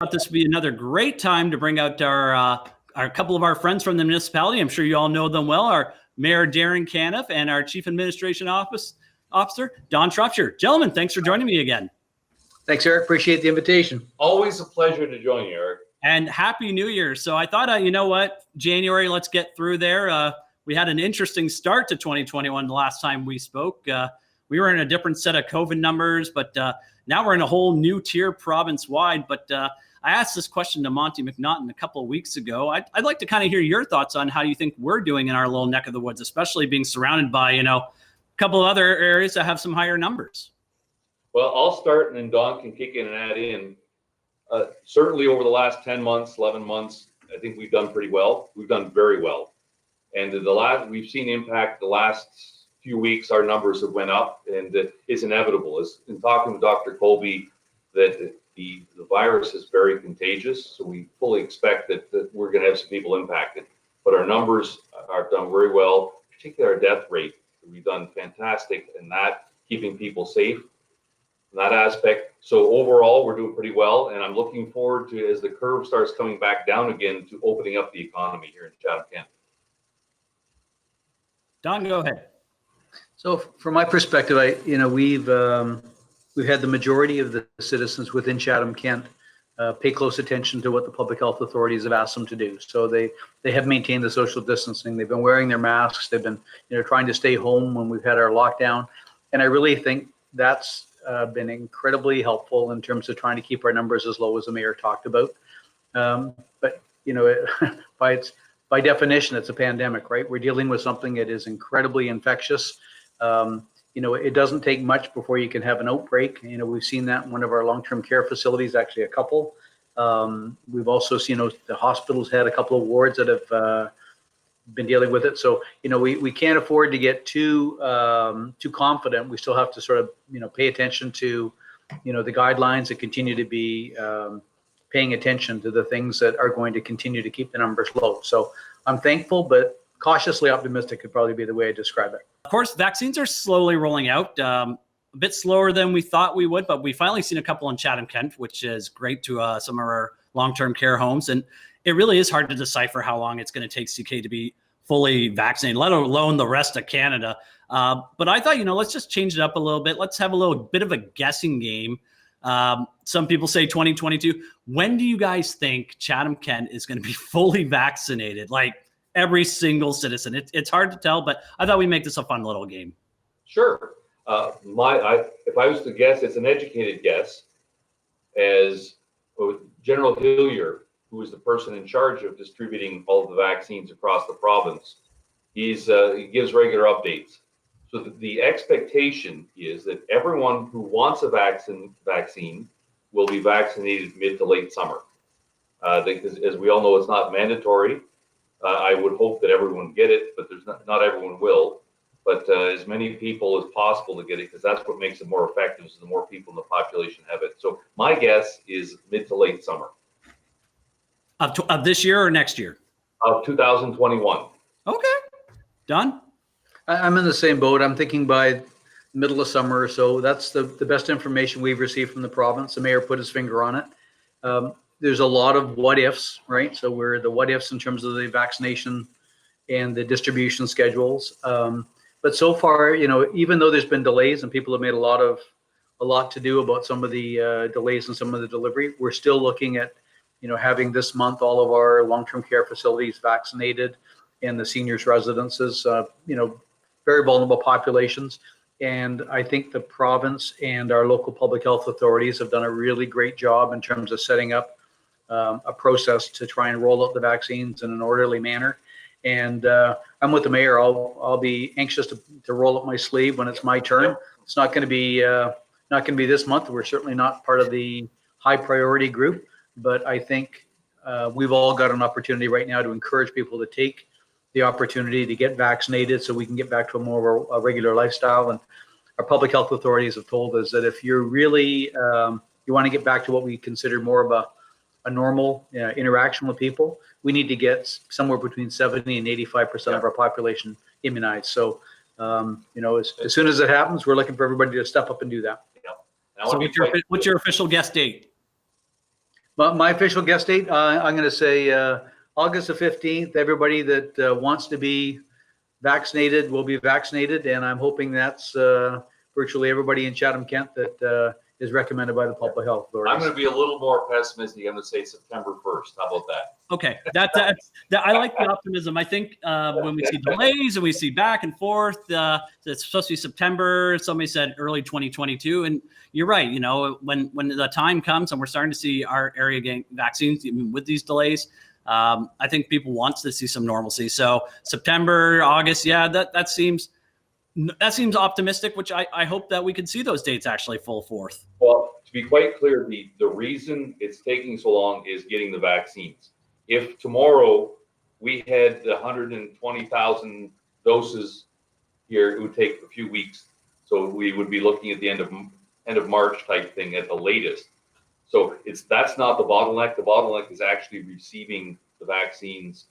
thought this would be another great time to bring out our couple of our friends from the municipality. I'm sure you all know them well. Our Mayor Darin Canniff and our Chief Administration Officer Don Shropshire. Gentlemen, thanks for joining me again. Thanks, Eric. Appreciate the invitation. Always a pleasure to join you, Eric. And Happy New Year. So I thought, you know what, January, let's get through there. We had an interesting start to 2021 the last time we spoke. We were in a different set of COVID numbers, but now we're in a whole new tier province-wide. But I asked this question to Monty McNaughton a couple of weeks ago. I'd like to kind of hear your thoughts on how you think we're doing in our little neck of the woods, especially being surrounded by, a couple of other areas that have some higher numbers. Well, I'll start and then Don can kick in and add in. Certainly over the last 10 months, 11 months, I think we've done pretty well. We've done very well. And we've seen impact the last few weeks. Our numbers have went up, and it's inevitable. As in talking with Dr. Colby, that the virus is very contagious. So we fully expect that we're going to have some people impacted. But our numbers are done very well, particularly our death rate. We've done fantastic in that, keeping people safe in that aspect. So overall, we're doing pretty well. And I'm looking forward to, as the curve starts coming back down again, to opening up the economy here in Chatham-Kent. Don, go ahead. So from my perspective, we've had the majority of the citizens within Chatham-Kent pay close attention to what the public health authorities have asked them to do. So they have maintained the social distancing. They've been wearing their masks. They've been trying to stay home when we've had our lockdown. And I really think that's been incredibly helpful in terms of trying to keep our numbers as low as the mayor talked about. But by definition, it's a pandemic, right? We're dealing with something that is incredibly infectious. It doesn't take much before you can have an outbreak. We've seen that in one of our long-term care facilities, actually a couple. We've also seen the hospitals had a couple of wards that have been dealing with it. So, we can't afford to get too confident. We still have to sort of, pay attention to, the guidelines and continue to be paying attention to the things that are going to continue to keep the numbers low. So I'm thankful, but cautiously optimistic could probably be the way I describe it. Of course, vaccines are slowly rolling out, a bit slower than we thought we would, but we finally seen a couple in Chatham-Kent, which is great to some of our long-term care homes. And it really is hard to decipher how long it's going to take CK to be fully vaccinated, let alone the rest of Canada. But I thought, let's just change it up a little bit. Let's have a little bit of a guessing game. Some people say 2022. When do you guys think Chatham-Kent is going to be fully vaccinated? Like every single citizen. It's hard to tell, but I thought we'd make this a fun little game. Sure. If I was to guess, it's an educated guess, as General Hillier, who is the person in charge of distributing all of the vaccines across the province, he gives regular updates. So the expectation is that everyone who wants a vaccine will be vaccinated mid to late summer. Because as we all know, it's not mandatory. I would hope that everyone get it, but not everyone will. But as many people as possible to get it, because that's what makes it more effective, so the more people in the population have it. So my guess is mid to late summer. Of this year or next year? Of 2021. Okay. Done? I'm in the same boat. I'm thinking by middle of summer or so. That's the best information we've received from the province. The mayor put his finger on it. There's a lot of what ifs, right? So we're the what ifs in terms of the vaccination and the distribution schedules. But so far, even though there's been delays and people have made a lot to do about some of the delays and some of the delivery, we're still looking at, having this month all of our long-term care facilities vaccinated and the seniors' residences, very vulnerable populations. And I think the province and our local public health authorities have done a really great job in terms of setting up a process to try and roll out the vaccines in an orderly manner. And I'm with the mayor. I'll be anxious to roll up my sleeve when it's my turn. It's not going to be this month. We're certainly not part of the high priority group, but I think we've all got an opportunity right now to encourage people to take the opportunity to get vaccinated so we can get back to a more of a regular lifestyle. And our public health authorities have told us that if you're really, you want to get back to what we consider more of a normal interaction with people, we need to get somewhere between 70 and 85% of our population immunized. So, as soon as it happens, we're looking for everybody to step up and do that. Yeah. So what's your official guest date? But my official guest date, I'm going to say August the 15th. Everybody that wants to be vaccinated will be vaccinated, and I'm hoping that's virtually everybody in Chatham-Kent that is recommended by the public health authorities. I'm going to be a little more pessimistic. I'm going to say September 1st. How about that? Okay, that I like the optimism. I think when we see delays and we see back and forth, it's supposed to be September. Somebody said early 2022, and you're right. You know, when the time comes and we're starting to see our area getting vaccines, even with these delays, I think people want to see some normalcy. So September, August, yeah, that seems optimistic. Which I hope that we can see those dates actually full forth. Well, to be quite clear, the reason it's taking so long is getting the vaccines. If tomorrow we had 120,000 doses here, it would take a few weeks. So we would be looking at the end of March type thing at the latest. So that's not the bottleneck. The bottleneck is actually receiving the vaccines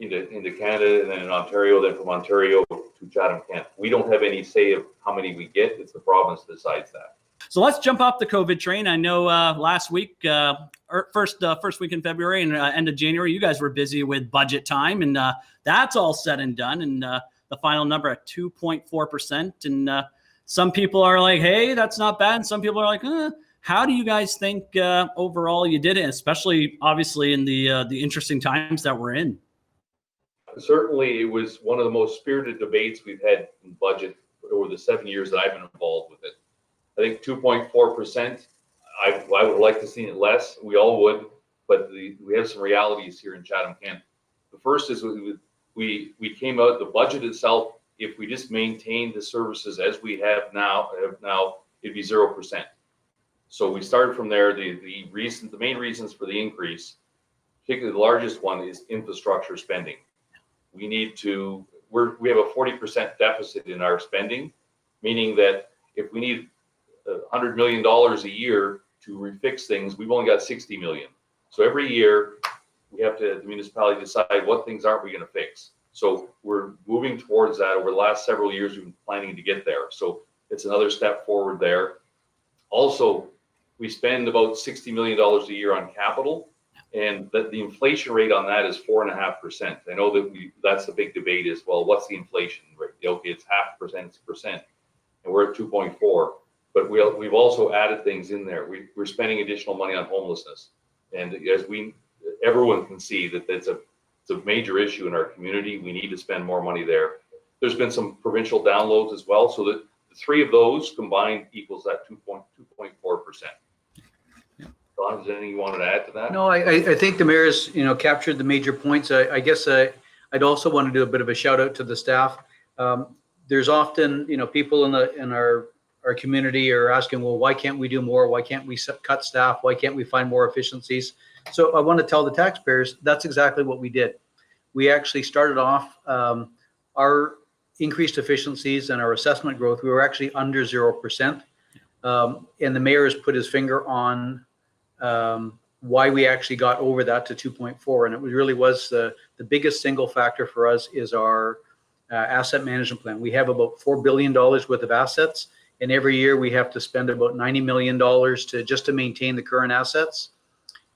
into Canada and then in Ontario, then from Ontario to Chatham-Kent. We don't have any say of how many we get. It's the province that decides that. So let's jump off the COVID train. I know last week, first week in February and end of January, you guys were busy with budget time, and that's all said and done. And the final number at 2.4%. And some people are like, "Hey, that's not bad." And some people are like, How do you guys think overall you did it, especially obviously in the interesting times that we're in? Certainly, it was one of the most spirited debates we've had in budget over the 7 years that I've been involved with it. I think 2.4%. I would like to see it less. We all would, but we have some realities here in Chatham-Kent. The first is we came out, the budget itself, if we just maintain the services as we have now, it'd be 0%. So we started from there. The main reasons for the increase, particularly the largest one, is infrastructure spending. We have a 40% deficit in our spending, meaning that if we need $100 million a year to refix things, we've only got 60 million. So every year we have to, the municipality, decide what things aren't we going to fix. So we're moving towards that. Over the last several years, we've been planning to get there. So it's another step forward there. Also, we spend about $60 million a year on capital, and the inflation rate on that is 4.5%. I know that that's the big debate is, well, what's the inflation rate? Okay, it's 0.5%, it's 1%, and we're at 2.4. But we've also added things in there. We're spending additional money on homelessness, and as everyone can see that it's a major issue in our community. We need to spend more money there. There's been some provincial downloads as well, so that the three of those combined equals that 2.4%. Don, is there anything you wanted to add to that? No, I think the mayor's captured the major points. I guess I'd also want to do a bit of a shout out to the staff. There's often people in our community are asking, well, why can't we do more? Why can't we cut staff? Why can't we find more efficiencies? So I want to tell the taxpayers that's exactly what we did. We actually started off our increased efficiencies and our assessment growth. We were actually under 0%. And the mayor has put his finger on why we actually got over that to 2.4. And it really was the biggest single factor for us is our asset management plan. We have about $4 billion worth of assets. And every year we have to spend about $90 million to maintain the current assets.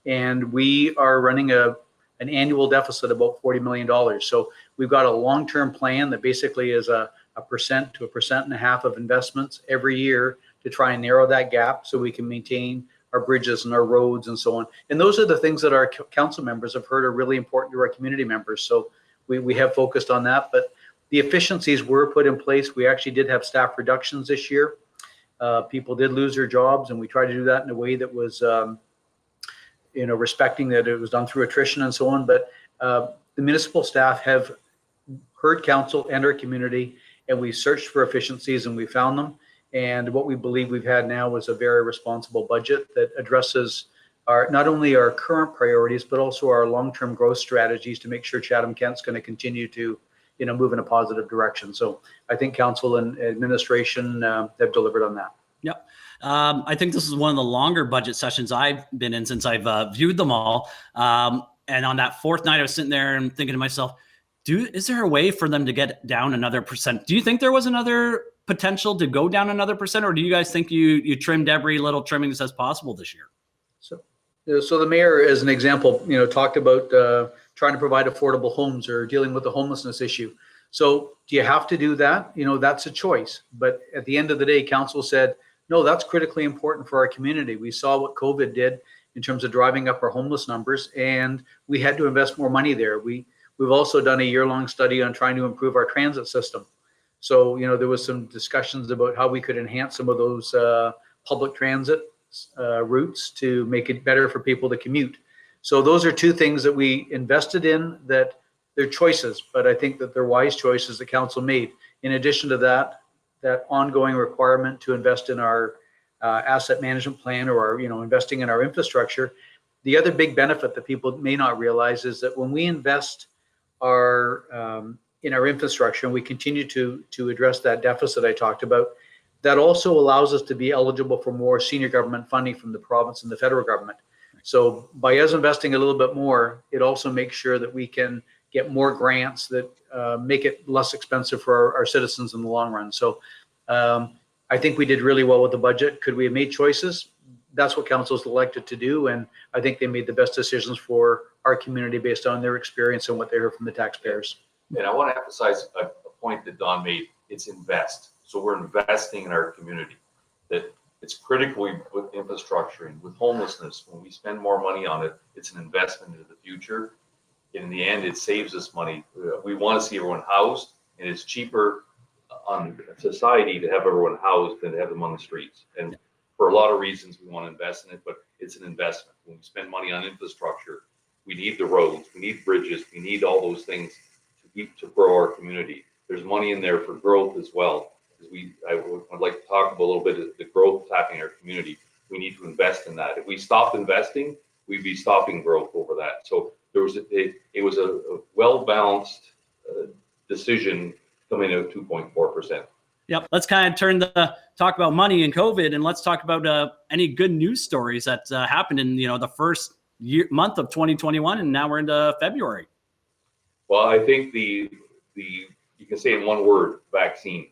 And we are running an annual deficit of about $40 million. So we've got a long-term plan that basically is a 1% to 1.5% of investments every year to try and narrow that gap so we can maintain our bridges and our roads and so on. And those are the things that our council members have heard are really important to our community members. So we have focused on that. But the efficiencies were put in place. We actually did have staff reductions this year. People did lose their jobs, and we tried to do that in a way that was, respecting that it was done through attrition and so on. But the municipal staff have heard council and our community, and we searched for efficiencies and we found them. And what we believe we've had now is a very responsible budget that addresses not only our current priorities, but also our long-term growth strategies to make sure Chatham-Kent's going to continue to move in a positive direction. So I think council and administration have delivered on that. Yep. I think this is one of the longer budget sessions I've been in since I've viewed them all. And on that fourth night, I was sitting there and thinking to myself, is there a way for them to get down another percent? Do you think there was another potential to go down another percent, or do you guys think you trimmed every little trimmings as possible this year? So So the mayor, as an example, talked about trying to provide affordable homes or dealing with the homelessness issue. So do you have to do that? That's a choice. But at the end of the day, council said, no, that's critically important for our community. We saw what COVID did in terms of driving up our homeless numbers, and we had to invest more money there. We've also done a year-long study on trying to improve our transit system. So, there was some discussions about how we could enhance some of those public transit routes to make it better for people to commute. So those are two things that we invested in, that they're choices, but I think that they're wise choices the council made. In addition to that ongoing requirement to invest in our asset management plan, or our, investing in our infrastructure. The other big benefit that people may not realize is that when we invest in our infrastructure, and we continue to address that deficit I talked about, that also allows us to be eligible for more senior government funding from the province and the federal government. So by us investing a little bit more, it also makes sure that we can get more grants that make it less expensive for our citizens in the long run. So I think we did really well with the budget. Could we have made choices? That's what council's elected to do, and I think they made the best decisions for our community based on their experience and what they heard from the taxpayers. And I want to emphasize a point that Don made. It's invest. So we're investing in our community. That it's critical with infrastructure and with homelessness. When we spend more money on it, it's an investment into the future. In the end, it saves us money. We want to see everyone housed, and it's cheaper on society to have everyone housed than to have them on the streets. And for a lot of reasons, we want to invest in it, but it's an investment. When we spend money on infrastructure, we need the roads, we need bridges, we need all those things to grow our community. There's money in there for growth as well. I'd like to talk about a little bit of the growth happening in our community. We need to invest in that. If we stopped investing, we'd be stopping growth over that. So it was a well-balanced decision coming in at 2.4%. Yep. Let's kind of talk about money and COVID, and let's talk about any good news stories that happened in the first month of 2021, and now we're into February. Well, I think you can say in one word, vaccine.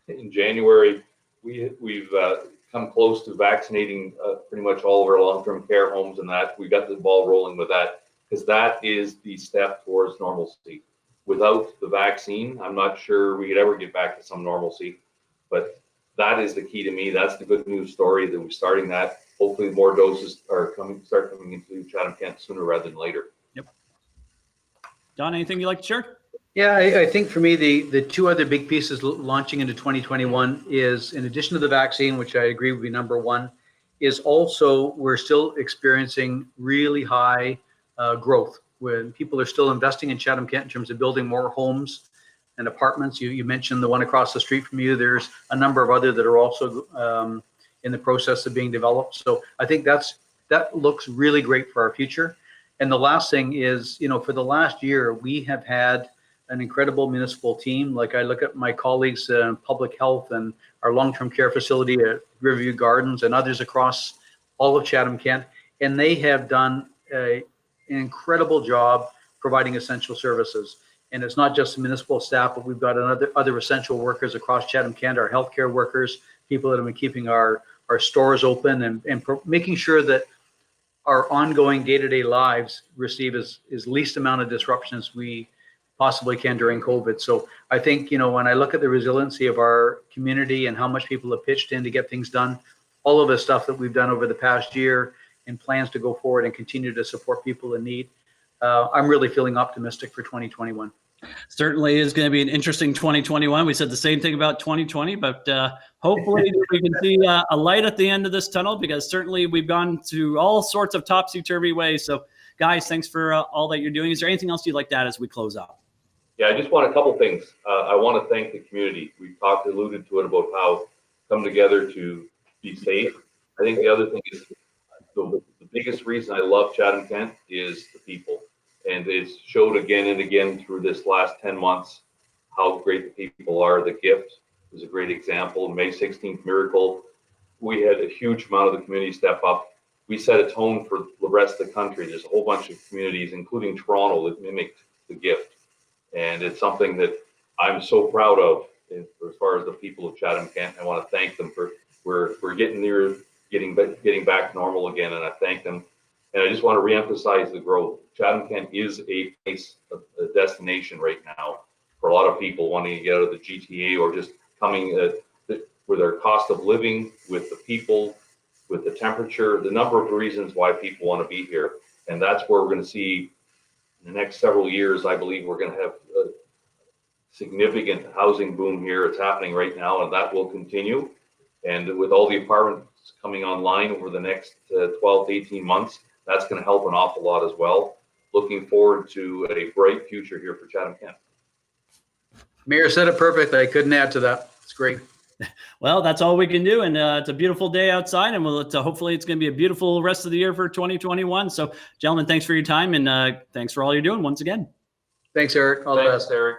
In January, we've come close to vaccinating pretty much all of our long-term care homes, and that we got the ball rolling with that, because that is the step towards normalcy. Without the vaccine, I'm not sure we could ever get back to some normalcy, but that is the key to me. That's the good news story, that we're starting that. Hopefully more doses start coming into Chatham-Kent sooner rather than later. Yep. Don, anything you'd like to share? Yeah, I think for me, the two other big pieces launching into 2021 is, in addition to the vaccine, which I agree would be number one, is also we're still experiencing really high growth, when people are still investing in Chatham-Kent in terms of building more homes and apartments. You mentioned the one across the street from you. There's a number of other that are also in the process of being developed. So I think that looks really great for our future. And the last thing is, for the last year, we have had an incredible municipal team. Like, I look at my colleagues in public health and our long-term care facility at Riverview Gardens and others across all of Chatham-Kent, and they have done an incredible job providing essential services. And it's not just the municipal staff, but we've got other essential workers across Chatham-Kent, our healthcare workers, people that have been keeping our stores open and making sure that our ongoing day-to-day lives receive as least amount of disruption as we possibly can during COVID. So I think, when I look at the resiliency of our community and how much people have pitched in to get things done, all of the stuff that we've done over the past year and plans to go forward and continue to support people in need, I'm really feeling optimistic for 2021. Certainly is going to be an interesting 2021. We said the same thing about 2020, but hopefully we can see a light at the end of this tunnel, because certainly we've gone to all sorts of topsy-turvy ways. So guys, thanks for all that you're doing. Is there anything else you'd like to add as we close out? Yeah, I just want a couple things. I want to thank the community. We alluded to it about how come together to be safe. I think the other thing is the biggest reason I love Chatham-Kent is the people. And it's showed again and again through this last 10 months how great the people are. The gift was a great example. May 16th miracle, we had a huge amount of the community step up. We set a tone for the rest of the country. There's a whole bunch of communities, including Toronto, that mimicked the gift. And it's something that I'm so proud of as far as the people of Chatham-Kent. I want to thank them for we're getting near getting back normal again, and I thank them. And I just want to reemphasize the growth. Chatham-Kent is a place, a destination right now for a lot of people wanting to get out of the GTA or just coming with their cost of living, with the people, with the temperature, the number of reasons why people want to be here. And that's where we're going to see in the next several years, I believe we're going to have a significant housing boom here. It's happening right now, and that will continue. And with all the apartments coming online over the next 12 to 18 months, that's going to help an awful lot as well. Looking forward to a bright future here for Chatham-Kent. Mayor said it perfect. I couldn't add to that. It's great. Well, that's all we can do. And it's a beautiful day outside, and hopefully it's going to be a beautiful rest of the year for 2021. So gentlemen, thanks for your time, and thanks for all you're doing once again. Thanks, Eric. All the best. Eric.